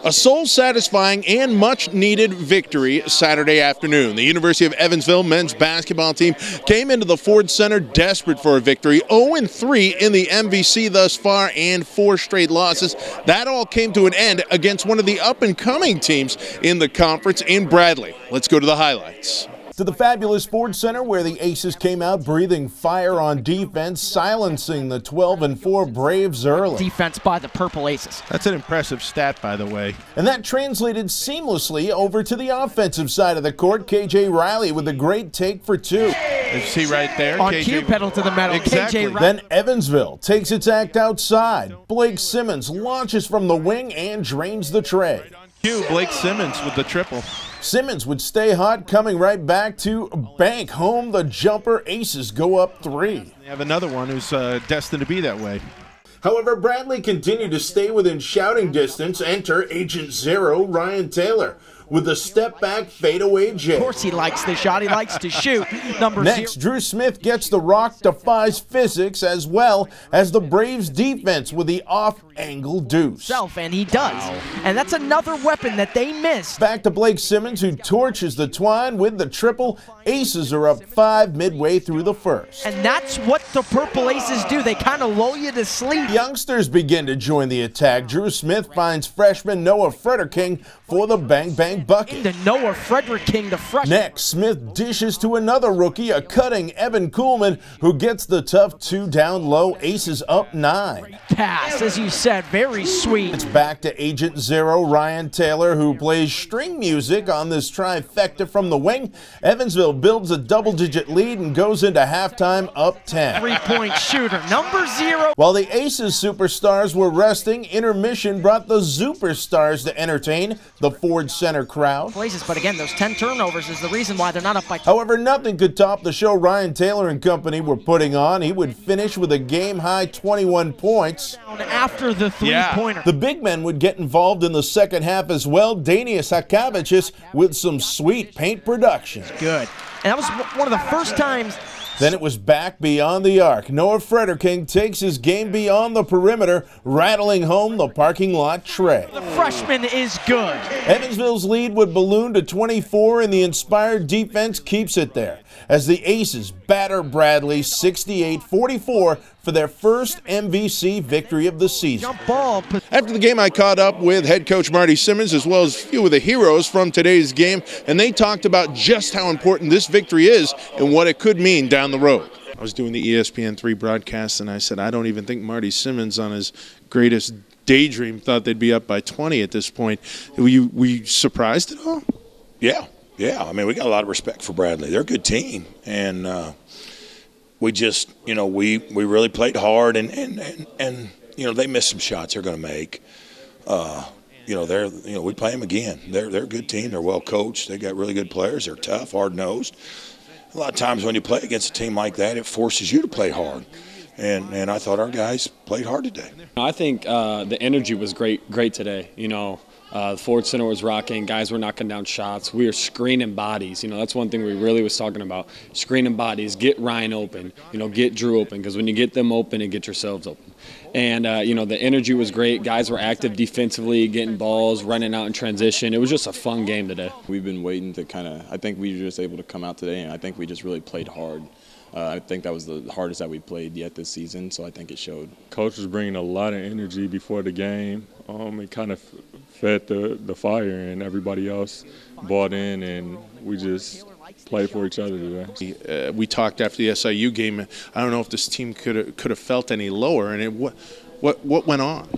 A soul-satisfying and much-needed victory Saturday afternoon. The University of Evansville men's basketball team came into the Ford Center desperate for a victory, 0-3 in the MVC thus far and 4 straight losses. That all came to an end against one of the up-and-coming teams in the conference in Bradley. Let's go to the highlights. To the fabulous Ford Center, where the Aces came out breathing fire on defense, silencing the 12-4 Braves early. Defense by the Purple Aces. That's an impressive stat, by the way. And that translated seamlessly over to the offensive side of the court. KJ Riley with a great take for 2. You see right there? On cue, pedal to the metal. Exactly. KJ Riley. Then Evansville takes its act outside. Blake Simmons launches from the wing and drains the tray. Blake Simmons with the triple. Simmons would stay hot, coming right back to bank home the jumper. Aces go up 3. They have another one who's destined to be that way. However, Bradley continued to stay within shouting distance. Enter Agent Zero, Ryan Taylor, with a step-back fadeaway J. Of course he likes the shot. He likes to shoot. Next, Drew Smith gets the rock, defies physics, as well as the Braves defense with the off-angle deuce. And he does. Wow. And that's another weapon that they missed. Back to Blake Simmons, who torches the twine with the triple. Aces are up 5 midway through the first. And that's what the Purple Aces do. They kind of lull you to sleep. Youngsters begin to join the attack. Drew Smith finds freshman Noah Frederking for the bang-bang bucket. The Noah Frederking, the freshman. Next, Smith dishes to another rookie, a cutting Evan Kuhlman, who gets the tough 2 down low. Aces up 9. Pass, as you said, very sweet. It's back to Agent Zero, Ryan Taylor, who plays string music on this trifecta from the wing. Evansville builds a double-digit lead and goes into halftime up 10. 3-point shooter, number 0. While the Aces superstars were resting, intermission brought the Superstars to entertain the Ford Center crowd. But again, those 10 turnovers is the reason why they're not up by 2. However, nothing could top the show Ryan Taylor and company were putting on. He would finish with a game-high 21 points. After the 3-pointer. The big men would get involved in the second half as well. Danius Hakavicius with some sweet paint production. Good. And that was one of the first times. Then it was back beyond the arc. Noah Frederking takes his game beyond the perimeter, rattling home the parking lot tray. The freshman is good. Evansville's lead would balloon to 24, and the inspired defense keeps it there as the Aces batter Bradley 68-44 for their first MVC victory of the season. After the game, I caught up with head coach Marty Simmons as well as a few of the heroes from today's game, and they talked about just how important this victory is and what it could mean down the road. I was doing the ESPN3 broadcast, and I said, I don't even think Marty Simmons on his greatest daydream thought they'd be up by 20 at this point. Were you surprised at all? Yeah. I mean, we got a lot of respect for Bradley. They're a good team, and we just, we really played hard, and they missed some shots they're going to make. We play them again. They're a good team. They're well coached. They got really good players. They're tough, hard nosed. A lot of times when you play against a team like that, it forces you to play hard. And I thought our guys played hard today. I think the energy was great today. The Ford Center was rocking. Guys were knocking down shots. We were screening bodies. That's one thing we really was talking about. Screening bodies, get Ryan open, get Drew open, because when you get them open, it gets yourselves open. And, the energy was great. Guys were active defensively, getting balls, running out in transition. It was just a fun game today. We've been waiting to I think we were just able to come out today, and I think we just really played hard. I think that was the hardest that we played yet this season, so I think it showed. Coach was bringing a lot of energy before the game. It kind of fed the fire, and everybody else bought in, and we just played for each other today. We talked after the SIU game. I don't know if this team could have felt any lower, and what went on?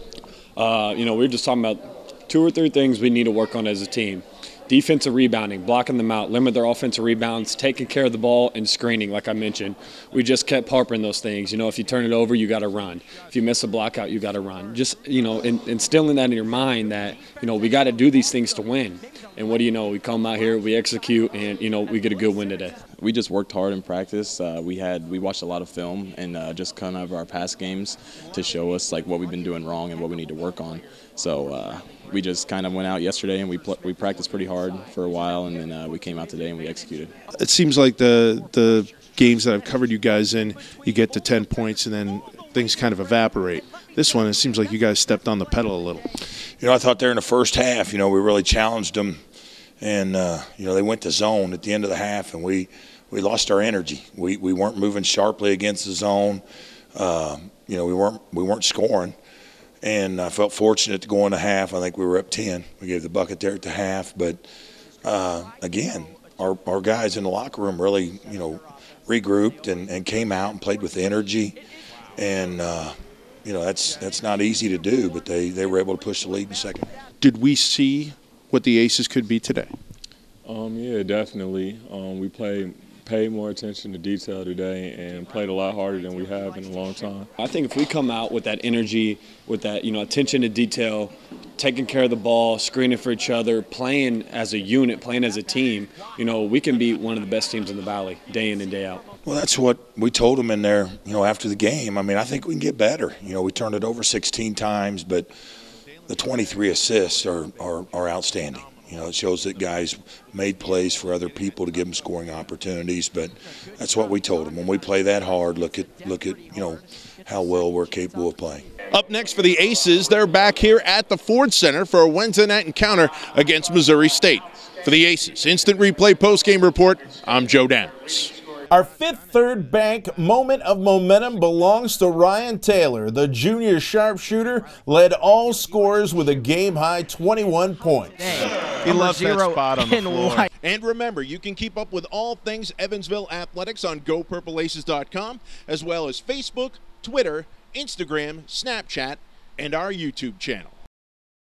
We were just talking about 2 or 3 things we need to work on as a team. Defensive rebounding, blocking them out, limit their offensive rebounds, taking care of the ball, and screening, like I mentioned. We just kept harping those things. If you turn it over, you got to run. If you miss a block out, you got to run. Just, instilling that in your mind that, we got to do these things to win. And what do you know? We come out here, we execute, and, we get a good win today. We just worked hard in practice. We watched a lot of film and just kind of our past games to show us what we've been doing wrong and what we need to work on. So we just kind of went out yesterday and we practiced pretty hard for a while, and then we came out today and we executed. It seems like the games that I've covered you guys in, you get to 10 points and then things kind of evaporate. This one, it seems like you guys stepped on the pedal a little. I thought there in the first half, we really challenged them, and they went to zone at the end of the half, and we lost our energy. We weren't moving sharply against the zone. We weren't scoring, and I felt fortunate to go into half. I think we were up 10. We gave the bucket there at the half, but again, our guys in the locker room really, regrouped and came out and played with energy, and that's not easy to do, but they were able to push the lead in the second. Did we see what the Aces could be today? Yeah, definitely. We paid more attention to detail today and played a lot harder than we have in a long time. I think if we come out with that energy, with that attention to detail, taking care of the ball, screening for each other, playing as a unit, playing as a team, we can be one of the best teams in the Valley day in and day out. Well, that's what we told them in there, after the game. I mean, I think we can get better. We turned it over 16 times, but the 23 assists are outstanding. It shows that guys made plays for other people to give them scoring opportunities, but that's what we told them. When we play that hard, look at how well we're capable of playing. Up next for the Aces, they're back here at the Ford Center for a Wednesday night encounter against Missouri State. For the Aces Instant Replay Postgame Report, I'm Joe Downs. Our Fifth Third Bank moment of momentum belongs to Ryan Taylor. The junior sharpshooter led all scorers with a game-high 21 points. He loves that spot on the floor. And remember, you can keep up with all things Evansville athletics on GoPurpleAces.com, as well as Facebook, Twitter, Instagram, Snapchat, and our YouTube channel.